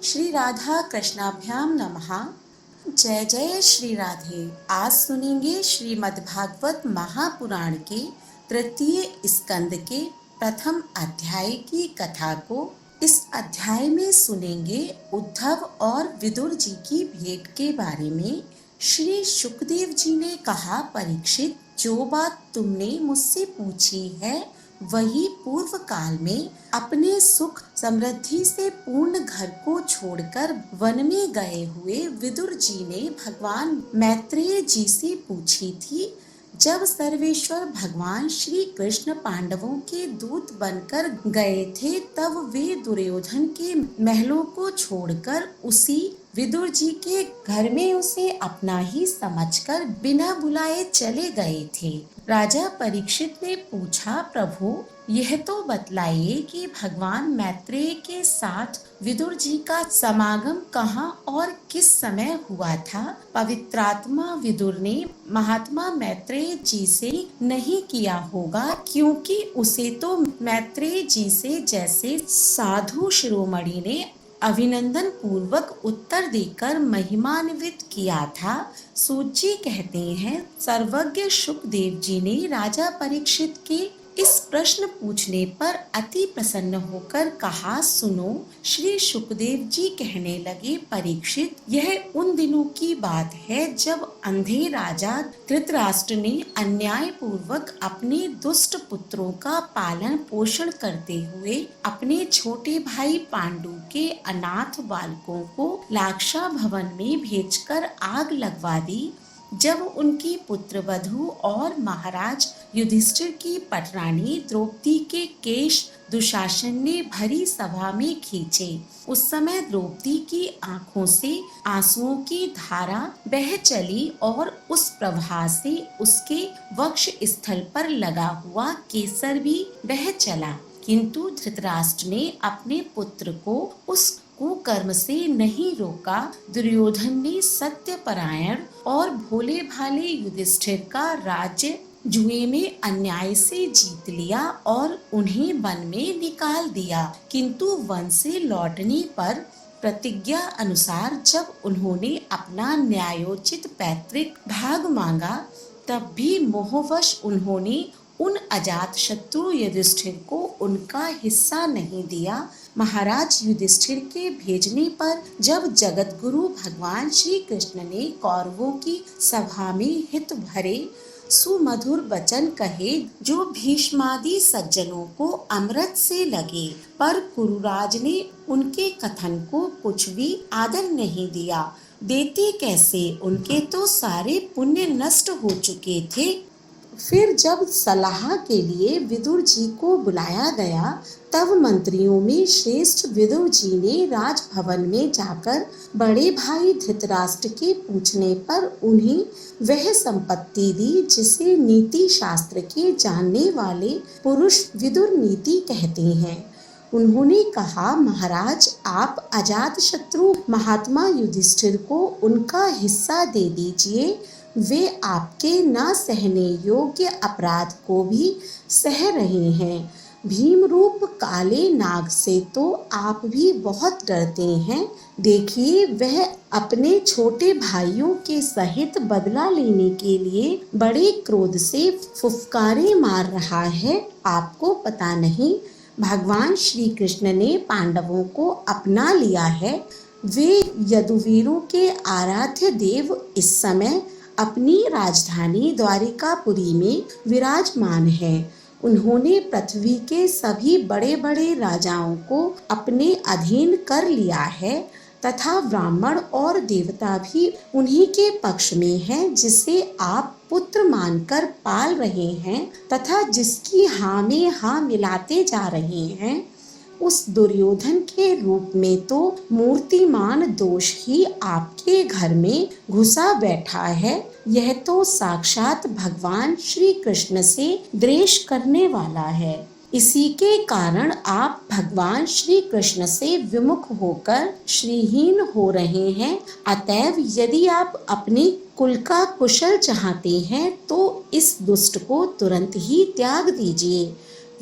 श्री राधा कृष्णाभ्याम नमः। जय जय श्री राधे। आज सुनेंगे श्रीमद्भागवत महापुराण के तृतीय स्कंद के प्रथम अध्याय की कथा को। इस अध्याय में सुनेंगे उद्धव और विदुर जी की भेंट के बारे में। श्री सुखदेव जी ने कहा, परीक्षित, जो बात तुमने मुझसे पूछी है वही पूर्व काल में अपने सुख समृद्धि से पूर्ण घर को छोड़कर वन में गए हुए विदुर जी ने भगवान मैत्रेय जी से पूछी थी। जब सर्वेश्वर भगवान श्री कृष्ण पांडवों के दूत बनकर गए थे, तब वे दुर्योधन के महलों को छोड़कर उसी विदुर जी के घर में उसे अपना ही समझकर बिना बुलाए चले गए थे। राजा परीक्षित ने पूछा, प्रभु, यह तो बतलाइए कि भगवान मैत्रेय के साथ विदुर जी का समागम कहाँ और किस समय हुआ था। पवित्रात्मा विदुर ने महात्मा मैत्रेय जी से नहीं किया होगा, क्योंकि उसे तो मैत्रेय जी से जैसे साधु शिरोमणि ने अभिनंदन पूर्वक उत्तर देकर महिमान्वित किया था। सूत जी कहते हैं, सर्वज्ञ सुखदेव जी ने राजा परीक्षित के इस प्रश्न पूछने पर अति प्रसन्न होकर कहा, सुनो। श्री सुखदेव जी कहने लगे, परीक्षित, यह उन दिनों की बात है जब अंधे राजा धृतराष्ट्र ने अन्याय पूर्वक अपने दुष्ट पुत्रों का पालन पोषण करते हुए अपने छोटे भाई पांडु के अनाथ बालकों को लाक्षा भवन में भेजकर आग लगवा दी। जब उनकी पुत्रवधू और महाराज युधिष्ठिर की पटरानी द्रौपदी के केश दुशासन ने भरी सभा में खींचे, उस समय द्रौपदी की आंखों से आंसुओं की धारा बह चली और उस प्रवाह से उसके वक्ष स्थल पर लगा हुआ केसर भी बह चला। किंतु धृतराष्ट्र ने अपने पुत्र को उस कुकर्म से नहीं रोका। दुर्योधन ने सत्यपरायण और भोले भाले युधिष्ठिर का राज्य जुए में अन्याय से जीत लिया और उन्हें वन में निकाल दिया। किंतु वन से लौटने पर प्रतिज्ञा अनुसार जब उन्होंने अपना न्यायोचित पैतृक भाग मांगा, तब भी मोहवश उन्होंने उन अजात शत्रु युधिष्ठिर को उनका हिस्सा नहीं दिया। महाराज युधिष्ठिर के भेजने पर जब जगत गुरु भगवान श्री कृष्ण ने कौरवों की सभा में हित भरे सुमधुर वचन कहे, जो भीष्मादि सज्जनों को अमृत से लगे, पर कुरुराज ने उनके कथन को कुछ भी आदर नहीं दिया। देते कैसे, उनके तो सारे पुण्य नष्ट हो चुके थे। फिर जब सलाह के लिए विदुर जी को बुलाया गया, तब मंत्रियों में श्रेष्ठ विदुर जी ने राजभवन में जाकर बड़े भाई धृतराष्ट्र के पूछने पर उन्हें वह संपत्ति दी जिसे नीति शास्त्र के जानने वाले पुरुष विदुर नीति कहते हैं। उन्होंने कहा, महाराज, आप अजात शत्रु महात्मा युधिष्ठिर को उनका हिस्सा दे दीजिए। वे आपके न सहने योग्य अपराध को भी सह रहे हैं। भीम रूप काले नाग से तो आप भी बहुत डरते हैं। देखिए, वह अपने छोटे भाइयों के सहित बदला लेने के लिए बड़े क्रोध से फुफकारे मार रहा है। आपको पता नहीं, भगवान श्री कृष्ण ने पांडवों को अपना लिया है। वे यदुवीरों के आराध्य देव इस समय अपनी राजधानी द्वारिकापुरी में विराजमान है। उन्होंने पृथ्वी के सभी बड़े बड़े राजाओं को अपने अधीन कर लिया है तथा ब्राह्मण और देवता भी उन्हीं के पक्ष में हैं, जिसे आप पुत्र मानकर पाल रहे हैं तथा जिसकी हाँ में हाँ मिलाते जा रहे हैं। उस दुर्योधन के रूप में तो मूर्तिमान दोष ही आपके घर में घुसा बैठा है। यह तो साक्षात भगवान श्री कृष्ण से द्वेष करने वाला है। इसी के कारण आप भगवान श्री कृष्ण से विमुख होकर श्रीहीन हो रहे हैं। अतएव यदि आप अपने कुल का कुशल चाहते हैं तो इस दुष्ट को तुरंत ही त्याग दीजिए।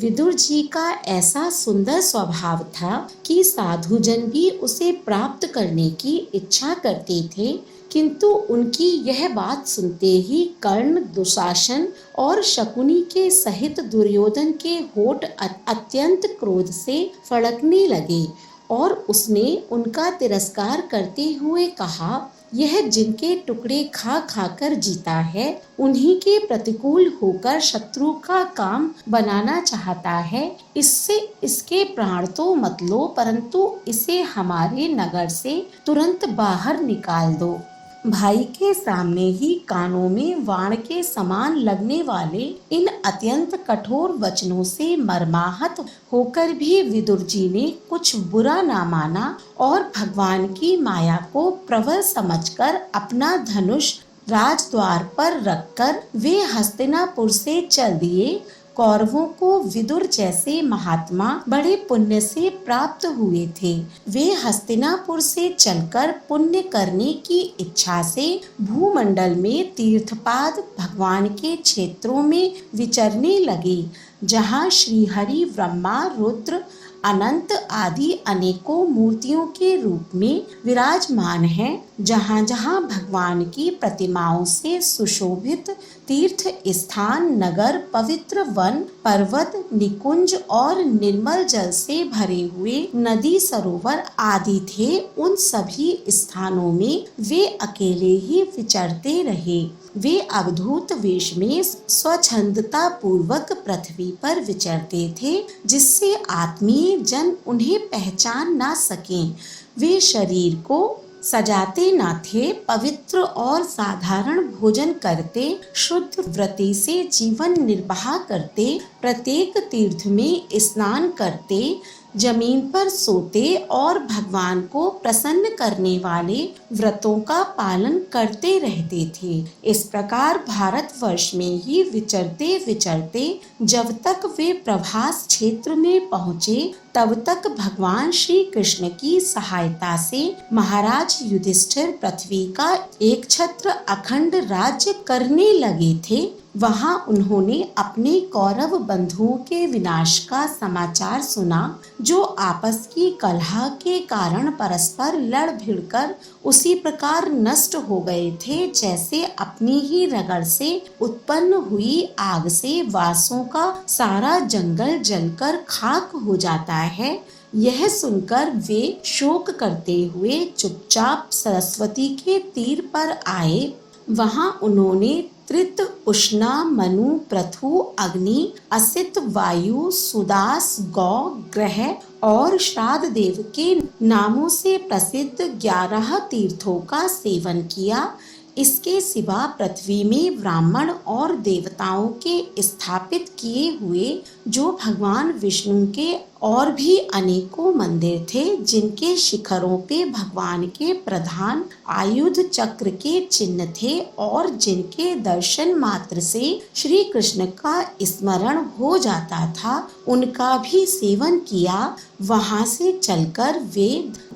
विदुर जी का ऐसा सुंदर स्वभाव था कि साधुजन भी उसे प्राप्त करने की इच्छा करते थे, किंतु उनकी यह बात सुनते ही कर्ण, दुशासन और शकुनी के सहित दुर्योधन के होठ अत्यंत क्रोध से फड़कने लगे और उसने उनका तिरस्कार करते हुए कहा, यह जिनके टुकड़े खा खाकर जीता है, उन्हीं के प्रतिकूल होकर शत्रु का काम बनाना चाहता है। इससे इसके प्राण तो मत लो, परंतु इसे हमारे नगर से तुरंत बाहर निकाल दो। भाई के सामने ही कानों में वाण के समान लगने वाले इन अत्यंत कठोर वचनों से मर्माहत होकर भी विदुर जी ने कुछ बुरा ना माना और भगवान की माया को प्रबल समझकर अपना धनुष राजद्वार पर रखकर वे हस्तिनापुर से चल दिए। कौरवों को विदुर जैसे महात्मा बड़े पुण्य से प्राप्त हुए थे। वे हस्तिनापुर से चलकर पुण्य करने की इच्छा से भूमंडल में तीर्थपाद भगवान के क्षेत्रों में विचरने लगे, जहाँ श्रीहरि, ब्रह्मा, रुद्र, अनंत आदि अनेकों मूर्तियों के रूप में विराजमान हैं। जहाँ जहाँ भगवान की प्रतिमाओं से सुशोभित तीर्थ स्थान, नगर, पवित्र वन, पर्वत, निकुंज और निर्मल जल से भरे हुए नदी, सरोवर आदि थे, उन सभी स्थानों में वे अकेले ही विचरते रहे। वे अवधूत वेश में स्वच्छंदता पूर्वक पृथ्वी पर विचरते थे, जिससे आत्मीय जन उन्हें पहचान ना सकें। वे शरीर को सजाते न थे, पवित्र और साधारण भोजन करते, शुद्ध व्रति से जीवन निर्वाह करते, प्रत्येक तीर्थ में स्नान करते, जमीन पर सोते और भगवान को प्रसन्न करने वाले व्रतों का पालन करते रहते थे। इस प्रकार भारतवर्ष में ही विचरते विचरते जब तक वे प्रभास क्षेत्र में पहुँचे, तब तक भगवान श्री कृष्ण की सहायता से महाराज युधिष्ठिर पृथ्वी का एक छत्र अखंड राज्य करने लगे थे। वहां उन्होंने अपने कौरव बंधुओं के विनाश का समाचार सुना, जो आपस की कलह के कारण परस्पर लड़ भिड़कर उसी प्रकार नष्ट हो गए थे, जैसे अपनी ही रगड़ से उत्पन्न हुई आग से वासों का सारा जंगल जलकर खाक हो जाता है। यह सुनकर वे शोक करते हुए चुपचाप सरस्वती के तीर पर आए। वहां उन्होंने त्रित, उष्णा, मनु, पृथु, अग्नि, असित, वायु, सुदास, गौ, ग्रह और श्राद्ध देव के नामों से प्रसिद्ध 11 तीर्थों का सेवन किया। इसके सिवा पृथ्वी में ब्राह्मण और देवताओं के स्थापित किए हुए जो भगवान विष्णु के और भी अनेकों मंदिर थे, जिनके शिखरों पे भगवान के प्रधान आयुध चक्र के चिन्ह थे और जिनके दर्शन मात्र से श्री कृष्ण का स्मरण हो जाता था, उनका भी सेवन किया। वहां से चलकर वे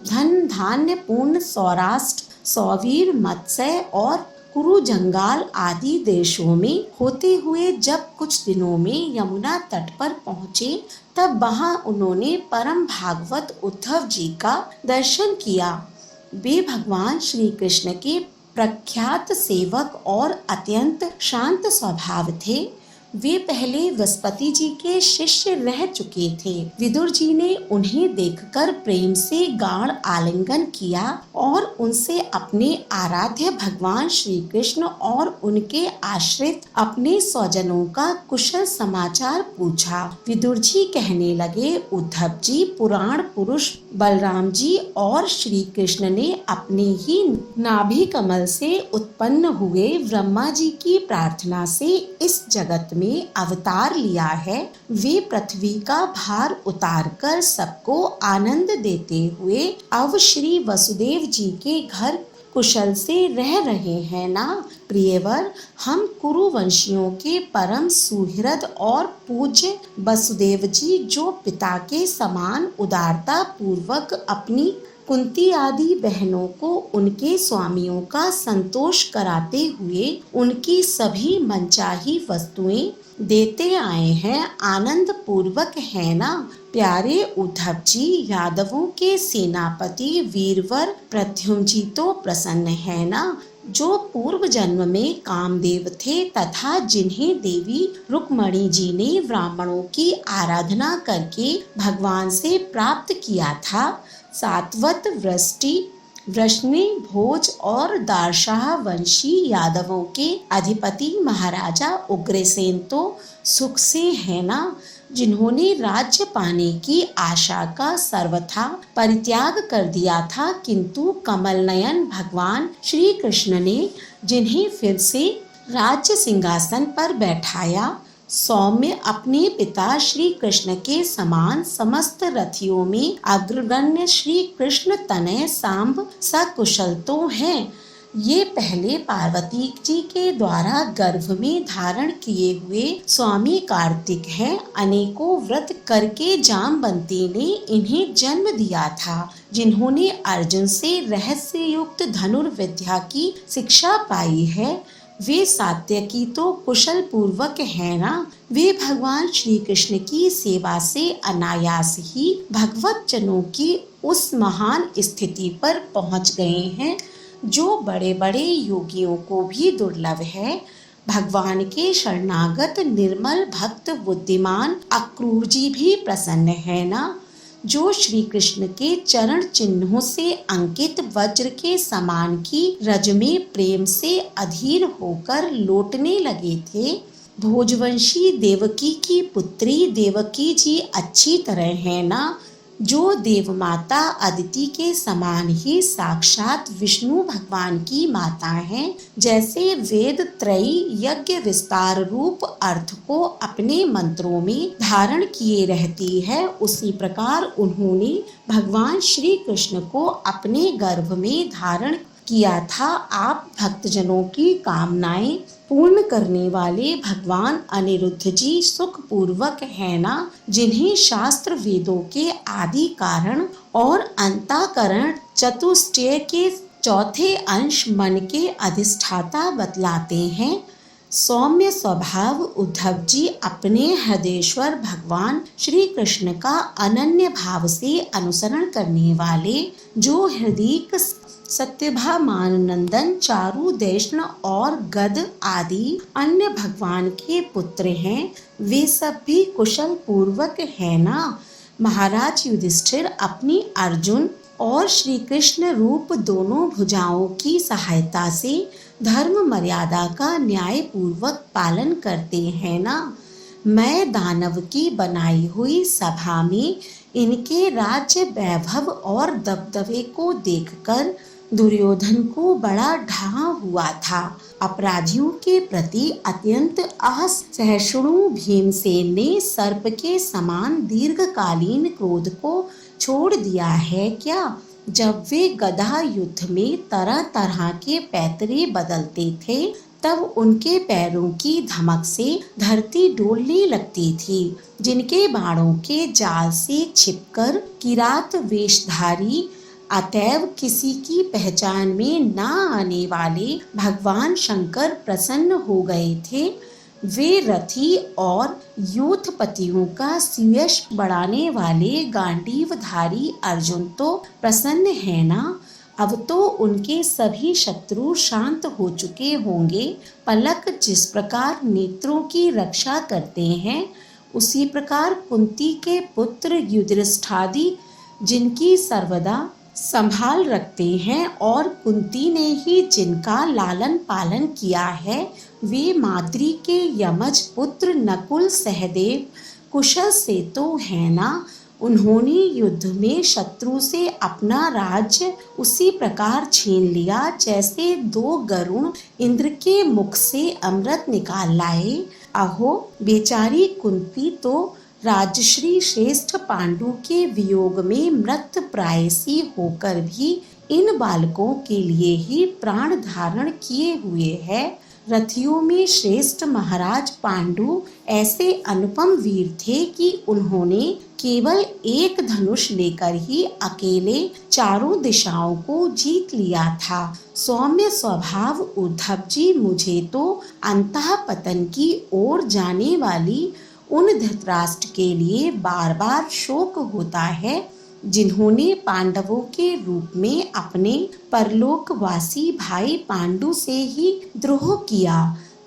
धन धान्य पूर्ण सौराष्ट्र, सौवीर, मत्स्य और कुरु, जंगाल आदि देशों में होते हुए जब कुछ दिनों में यमुना तट पर पहुँचे, तब वहां उन्होंने परम भागवत उद्धव जी का दर्शन किया। वे भगवान श्री कृष्ण के प्रख्यात सेवक और अत्यंत शांत स्वभाव थे। वे पहले वसुपति जी के शिष्य रह चुके थे। विदुर जी ने उन्हें देखकर प्रेम से गाढ़ आलिंगन किया और उनसे अपने आराध्य भगवान श्री कृष्ण और उनके आश्रित अपने स्वजनों का कुशल समाचार पूछा। विदुर जी कहने लगे, उद्धव जी, पुराण पुरुष बलराम जी और श्री कृष्ण ने अपने ही नाभि कमल से उत्पन्न हुए ब्रह्मा जी की प्रार्थना से इस जगत में अवतार लिया है। वे पृथ्वी का भार उतारकर सबको आनंद देते हुए अब श्री वसुदेव जी के घर कुशल से रह रहे हैं ना प्रियवर। हम कुरुवंशियों के परम सुहृद और पूज्य वसुदेव जी, जो पिता के समान उदारता पूर्वक अपनी कुंती आदि बहनों को उनके स्वामियों का संतोष कराते हुए उनकी सभी मनचाही वस्तुएं देते आए हैं आनंद पूर्वक, है ना। प्यारे उद्धव जी, यादवों के सेनापति वीरवर प्रद्युम्न जी तो प्रसन्न है ना, जो पूर्व जन्म में कामदेव थे तथा जिन्हें देवी रुक्मणी जी ने ब्राह्मणों की आराधना करके भगवान से प्राप्त किया था। सात्वत वृष्टि वृष्णि भोज और दारशाह वंशी यादवों के अधिपति महाराजा उग्रसेन तो सुख से है ना, जिन्होंने राज्य पाने की आशा का सर्वथा परित्याग कर दिया था, किंतु कमल नयन भगवान श्री कृष्ण ने जिन्हें फिर से राज्य सिंहासन पर बैठाया। सौम्य अपने पिता श्री कृष्ण के समान समस्त रथियों में अग्रगण्य श्री कृष्ण तनय सांब सकुशल तो हैं। ये पहले पार्वती जी के द्वारा गर्भ में धारण किए हुए स्वामी कार्तिक हैं। अनेकों व्रत करके जामवंती ने इन्हें जन्म दिया था, जिन्होंने अर्जुन से रहस्य युक्त धनुर्विद्या की शिक्षा पाई है। वे सात्यकी तो कुशल पूर्वक है ना। वे भगवान श्री कृष्ण की सेवा से अनायास ही भगवत जनों की उस महान स्थिति पर पहुंच गए हैं जो बड़े बड़े योगियों को भी दुर्लभ है। भगवान के शरणागत निर्मल भक्त बुद्धिमान अक्रूर जी भी प्रसन्न है ना, जो श्री कृष्ण के चरण चिन्हों से अंकित वज्र के समान की रज में प्रेम से अधीर होकर लौटने लगे थे। भोजवंशी देवकी की पुत्री देवकी जी अच्छी तरह है ना, जो देवमाता अदिति के समान ही साक्षात विष्णु भगवान की माता हैं। जैसे वेद त्रयी यज्ञ विस्तार रूप अर्थ को अपने मंत्रों में धारण किए रहती है, उसी प्रकार उन्होंने भगवान श्री कृष्ण को अपने गर्भ में धारण किया था। आप भक्तजनों की कामनाएं पूर्ण करने वाले भगवान अनिरुद्ध जी सुख पूर्वक है ना, जिन्हें शास्त्र वेदों के आदि कारण और अंताकरण चतुष्टय के चौथे अंश मन के अधिष्ठाता बतलाते हैं। सौम्य स्वभाव उद्धव जी अपने हृदयेश्वर भगवान श्री कृष्ण का अनन्य भाव से अनुसरण करने वाले, जो हृदय सत्यभामान नंदन चारुदेशन और गद आदि अन्य भगवान के पुत्र हैं, वे सब भी कुशल पूर्वक है ना। महाराज युधिष्ठिर अपनी अर्जुन और श्री कृष्ण रूप दोनों भुजाओं की सहायता से धर्म मर्यादा का न्याय पूर्वक पालन करते हैं ना। मैं दानव की बनाई हुई सभा में इनके राज्य वैभव और दबदबे को देखकर दुर्योधन को बड़ा ढहा हुआ था। अपराधियों के प्रति अत्यंत असहिष्णु भीमसेन ने सर्प के समान दीर्घकालीन क्रोध को छोड़ दिया है क्या। जब वे गदा युद्ध में तरह तरह के पैतरे बदलते थे, तब उनके पैरों की धमक से धरती डोलने लगती थी। जिनके बाणों के जाल से छिपकर किरात वेशधारी अतएव किसी की पहचान में न आने वाले भगवान शंकर प्रसन्न हो गए थे। वे रथी और यूथपतियों का सुयश बढ़ाने वाले गांडीवधारी अर्जुन तो प्रसन्न है ना। अब तो उनके सभी शत्रु शांत हो चुके होंगे। पलक जिस प्रकार नेत्रों की रक्षा करते हैं, उसी प्रकार कुंती के पुत्र युधिष्ठिरादि जिनकी सर्वदा संभाल रखते हैं और कुंती ने ही जिनका लालन पालन किया है, वे माद्री के यमज पुत्र नकुल सहदेव कुशल से तो है ना। उन्होंने युद्ध में शत्रु से अपना राज्य उसी प्रकार छीन लिया जैसे दो गरुण इंद्र के मुख से अमृत निकाल लाए। अहो बेचारी कुंती तो राजश्री श्रेष्ठ पांडु के वियोग में मृत प्रायसी होकर भी इन बालकों के लिए ही प्राण धारण किए हुए है। रथियों में श्रेष्ठ महाराज पांडु ऐसे अनुपम वीर थे कि उन्होंने केवल एक धनुष लेकर ही अकेले चारों दिशाओं को जीत लिया था। सौम्य स्वभाव उद्धव जी, मुझे तो अंतः पतन की ओर जाने वाली उन धृतराष्ट्र के लिए बार बार शोक होता है जिन्होंने पांडवों के रूप में अपने परलोकवासी भाई पांडु से ही द्रोह किया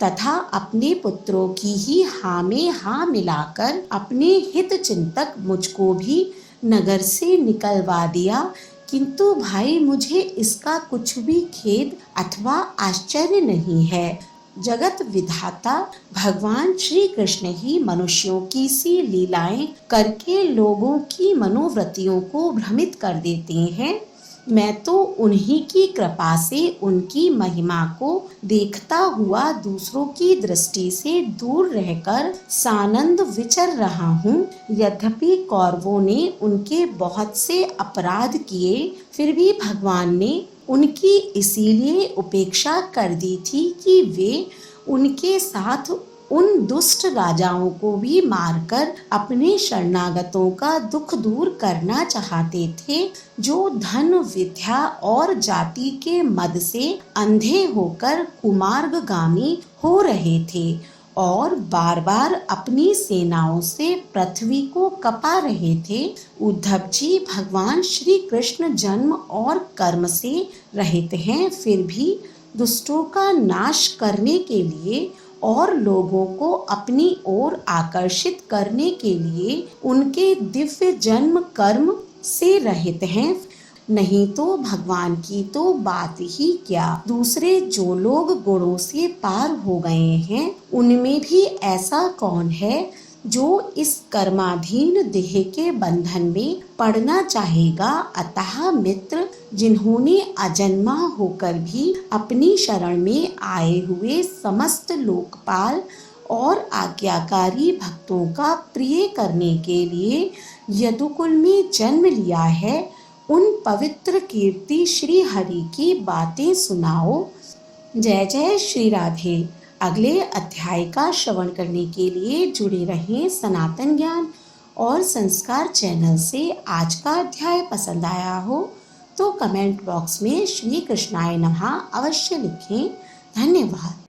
तथा अपने पुत्रों की ही हाँ में हाँ मिलाकर अपने हित चिंतक मुझको भी नगर से निकलवा दिया। किंतु भाई, मुझे इसका कुछ भी खेद अथवा आश्चर्य नहीं है। जगत विधाता भगवान श्री कृष्ण ही मनुष्यों की सी लीलाएं करके लोगों की मनोवृत्तियों को भ्रमित कर देते हैं। मैं तो उन्हीं की कृपा से उनकी महिमा को देखता हुआ दूसरों की दृष्टि से दूर रहकर सानंद विचर रहा हूँ। यद्यपि कौरवों ने उनके बहुत से अपराध किए, फिर भी भगवान ने उनकी इसीलिए उपेक्षा कर दी थी कि वे उनके साथ उन दुष्ट राजाओं को भी मारकर अपने शरणागतों का दुख दूर करना चाहते थे, जो धन, विद्या और जाति के मद से अंधे होकर कुमार्गगामी हो रहे थे और बार बार अपनी सेनाओं से पृथ्वी को कपा रहे थे। उद्धव जी, भगवान श्री कृष्ण जन्म और कर्म से रहित हैं, फिर भी दुष्टों का नाश करने के लिए और लोगों को अपनी ओर आकर्षित करने के लिए उनके दिव्य जन्म कर्म से रहित हैं। नहीं तो भगवान की तो बात ही क्या। दूसरे जो लोग गुणों से पार हो गए हैं, उनमें भी ऐसा कौन है जो इस कर्माधीन देह के बंधन में पड़ना चाहेगा। अतः मित्र, जिन्होंने अजन्मा होकर भी अपनी शरण में आए हुए समस्त लोकपाल और आज्ञाकारी भक्तों का प्रिय करने के लिए यदुकुल में जन्म लिया है, उन पवित्र कीर्ति श्री हरि की बातें सुनाओ। जय जय श्री राधे। अगले अध्याय का श्रवण करने के लिए जुड़े रहें सनातन ज्ञान और संस्कार चैनल से। आज का अध्याय पसंद आया हो तो कमेंट बॉक्स में श्री कृष्णाय नमः अवश्य लिखें। धन्यवाद।